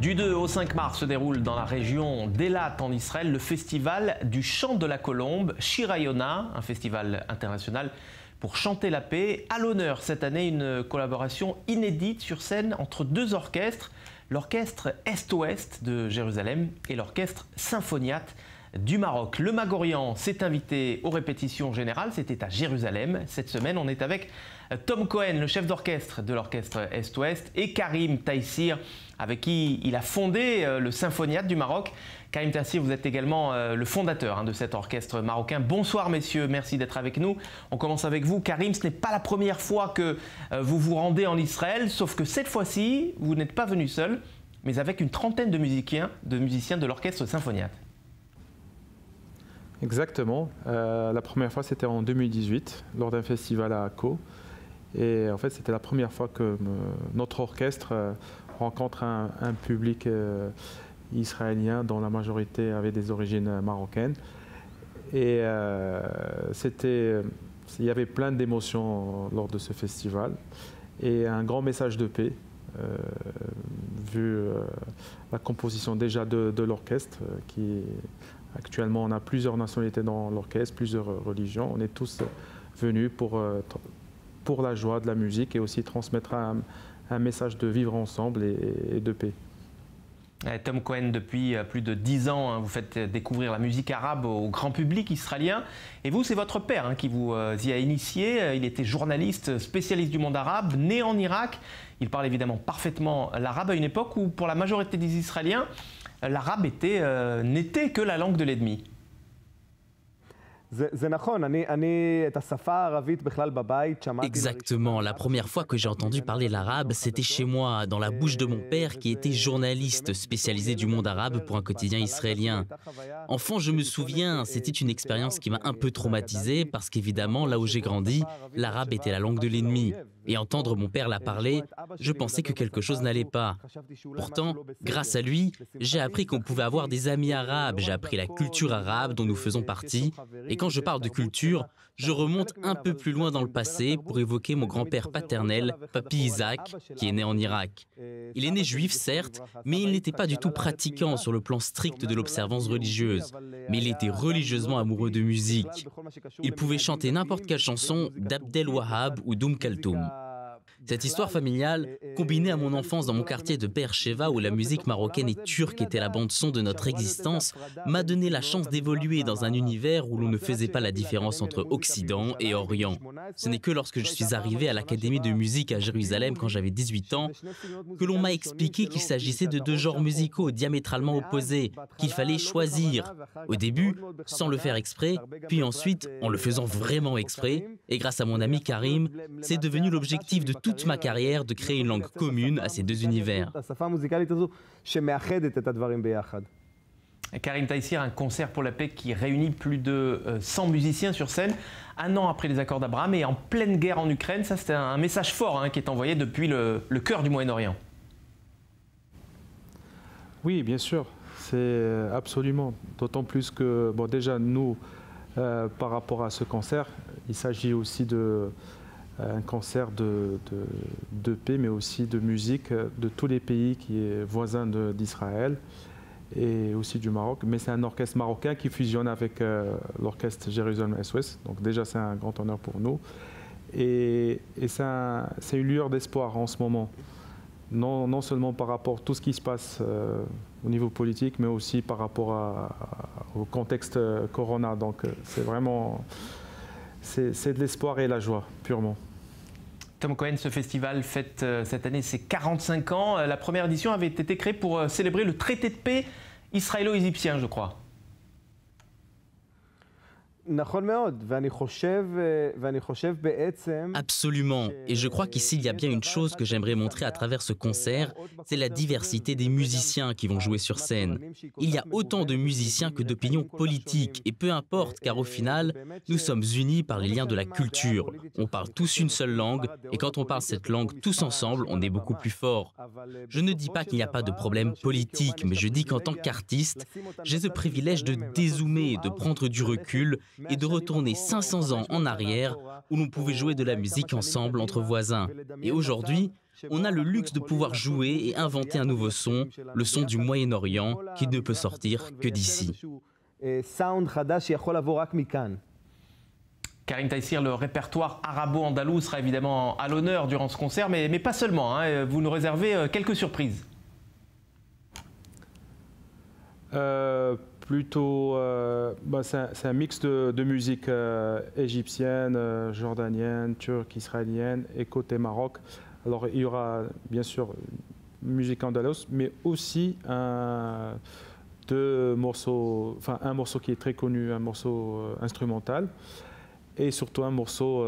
Du 2 au 5 mars se déroule dans la région d'Eilat en Israël le festival du chant de la colombe, Shir Yona, un festival international pour chanter la paix. À l'honneur cette année, une collaboration inédite sur scène entre deux orchestres, l'orchestre Est-Ouest de Jérusalem et l'orchestre Symphoniat du Maroc. Le Magorian s'est invité aux répétitions générales, c'était à Jérusalem. Cette semaine, on est avec Tom Cohen, le chef d'orchestre de l'orchestre Est-Ouest, et Karim Taïsir, avec qui il a fondé le Symphoniat du Maroc. Karim Taïsir, vous êtes également le fondateur de cet orchestre marocain. Bonsoir messieurs, merci d'être avec nous. On commence avec vous. Karim, ce n'est pas la première fois que vous vous rendez en Israël, sauf que cette fois-ci, vous n'êtes pas venu seul, mais avec une trentaine de musiciens de l'orchestre Symphoniat. Exactement. La première fois, c'était en 2018, lors d'un festival à Akko. Et en fait, c'était la première fois que notre orchestre rencontre un public israélien dont la majorité avait des origines marocaines. Et il y avait plein d'émotions lors de ce festival et un grand message de paix, vu la composition déjà de l'orchestre qui actuellement, on a plusieurs nationalités dans l'orchestre, plusieurs religions. On est tous venus pour la joie de la musique et aussi transmettre un message de vivre ensemble et de paix. Tom Cohen, depuis plus de 10 ans, vous faites découvrir la musique arabe au grand public israélien. Et vous, c'est votre père qui vous y a initié. Il était journaliste, spécialiste du monde arabe, né en Irak. Il parle évidemment parfaitement l'arabe à une époque où, pour la majorité des Israéliens, l'arabe n'était que la langue de l'ennemi. Exactement. La première fois que j'ai entendu parler l'arabe, c'était chez moi, dans la bouche de mon père qui était journaliste spécialisé du monde arabe pour un quotidien israélien. Enfant, je me souviens, c'était une expérience qui m'a un peu traumatisé parce qu'évidemment, là où j'ai grandi, l'arabe était la langue de l'ennemi. Et entendre mon père la parler, je pensais que quelque chose n'allait pas. Pourtant, grâce à lui, j'ai appris qu'on pouvait avoir des amis arabes, j'ai appris la culture arabe dont nous faisons partie. Et quand je parle de culture, je remonte un peu plus loin dans le passé pour évoquer mon grand-père paternel, Papi Isaac, qui est né en Irak. Il est né juif, certes, mais il n'était pas du tout pratiquant sur le plan strict de l'observance religieuse. Mais il était religieusement amoureux de musique. Il pouvait chanter n'importe quelle chanson d'Abdel Wahab ou d'Oum Kalthoum. Cette histoire familiale, combinée à mon enfance dans mon quartier de Be'er-Sheva où la musique marocaine et turque était la bande-son de notre existence, m'a donné la chance d'évoluer dans un univers où l'on ne faisait pas la différence entre Occident et Orient. Ce n'est que lorsque je suis arrivé à l'Académie de musique à Jérusalem quand j'avais 18 ans, que l'on m'a expliqué qu'il s'agissait de deux genres musicaux diamétralement opposés, qu'il fallait choisir. Au début, sans le faire exprès, puis ensuite, en le faisant vraiment exprès, et grâce à mon ami Karim, c'est devenu l'objectif de toute ma carrière de créer une langue commune à ces deux univers. Karim Taïsir, un concert pour la paix qui réunit plus de 100 musiciens sur scène, un an après les accords d'Abraham et en pleine guerre en Ukraine. Ça, c'est un message fort qui est envoyé depuis le cœur du Moyen-Orient. Oui, bien sûr, c'est absolument. D'autant plus que, bon, déjà, nous, par rapport à ce concert, il s'agit aussi un concert de paix, mais aussi de musique de tous les pays qui est voisins d'Israël et aussi du Maroc. Mais c'est un orchestre marocain qui fusionne avec l'orchestre Jérusalem Est-Ouest. Donc déjà, c'est un grand honneur pour nous. Et c'est une lueur d'espoir en ce moment. Non seulement par rapport à tout ce qui se passe au niveau politique, mais aussi par rapport au contexte Corona. Donc c'est vraiment... C'est de l'espoir et la joie, purement. Tom Cohen, ce festival fête cette année ses 45 ans. La première édition avait été créée pour célébrer le traité de paix israélo-égyptien, je crois. Absolument. Et je crois qu'ici, il y a bien une chose que j'aimerais montrer à travers ce concert, c'est la diversité des musiciens qui vont jouer sur scène. Il y a autant de musiciens que d'opinions politiques, et peu importe, car au final, nous sommes unis par les liens de la culture. On parle tous une seule langue, et quand on parle cette langue tous ensemble, on est beaucoup plus fort. Je ne dis pas qu'il n'y a pas de problème politique, mais je dis qu'en tant qu'artiste, j'ai ce privilège de dézoomer, de prendre du recul, et de retourner 500 ans en arrière où l'on pouvait jouer de la musique ensemble entre voisins. Et aujourd'hui, on a le luxe de pouvoir jouer et inventer un nouveau son, le son du Moyen-Orient, qui ne peut sortir que d'ici. Karim Taïsir, le répertoire arabo-andalou sera évidemment à l'honneur durant ce concert, mais pas seulement, hein, vous nous réservez quelques surprises. Plutôt, c'est un mix de musique égyptienne, jordanienne, turque, israélienne et côté Maroc. Alors il y aura bien sûr musique andalouse, mais aussi un morceau qui est très connu, un morceau instrumental, et surtout un morceau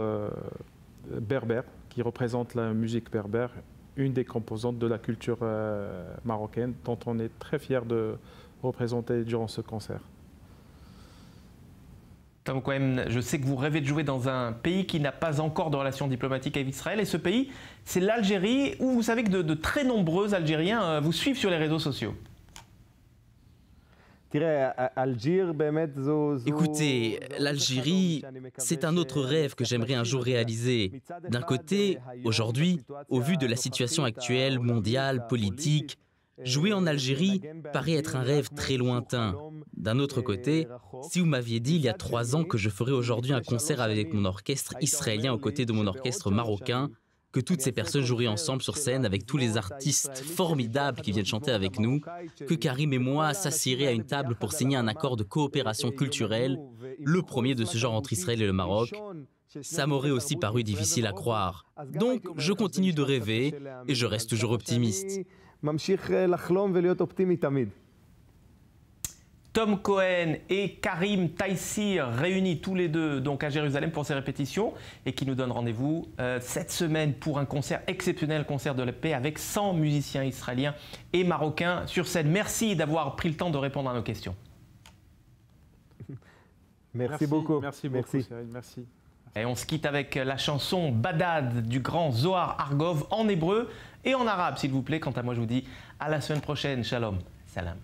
berbère qui représente la musique berbère, une des composantes de la culture marocaine dont on est très fiers de représenter durant ce concert. Tom Cohen, je sais que vous rêvez de jouer dans un pays qui n'a pas encore de relations diplomatiques avec Israël, et ce pays, c'est l'Algérie, où vous savez que de très nombreux Algériens vous suivent sur les réseaux sociaux. Écoutez, l'Algérie, c'est un autre rêve que j'aimerais un jour réaliser. D'un côté, aujourd'hui, au vu de la situation actuelle, mondiale, politique, jouer en Algérie paraît être un rêve très lointain. D'un autre côté, si vous m'aviez dit il y a 3 ans que je ferais aujourd'hui un concert avec mon orchestre israélien aux côtés de mon orchestre marocain, que toutes ces personnes joueraient ensemble sur scène avec tous les artistes formidables qui viennent chanter avec nous, que Karim et moi s'assiérions à une table pour signer un accord de coopération culturelle, le premier de ce genre entre Israël et le Maroc, ça m'aurait aussi paru difficile à croire. Donc, je continue de rêver et je reste toujours optimiste. Tom Cohen et Karim Taïsir réunis tous les deux donc à Jérusalem pour ces répétitions et qui nous donnent rendez-vous cette semaine pour un concert exceptionnel, concert de la paix avec 100 musiciens israéliens et marocains sur scène. Merci d'avoir pris le temps de répondre à nos questions. Merci beaucoup. Merci beaucoup, Cyril. Merci. Et on se quitte avec la chanson Badad du grand Zohar Argov en hébreu et en arabe, s'il vous plaît. Quant à moi, je vous dis à la semaine prochaine. Shalom. Salam.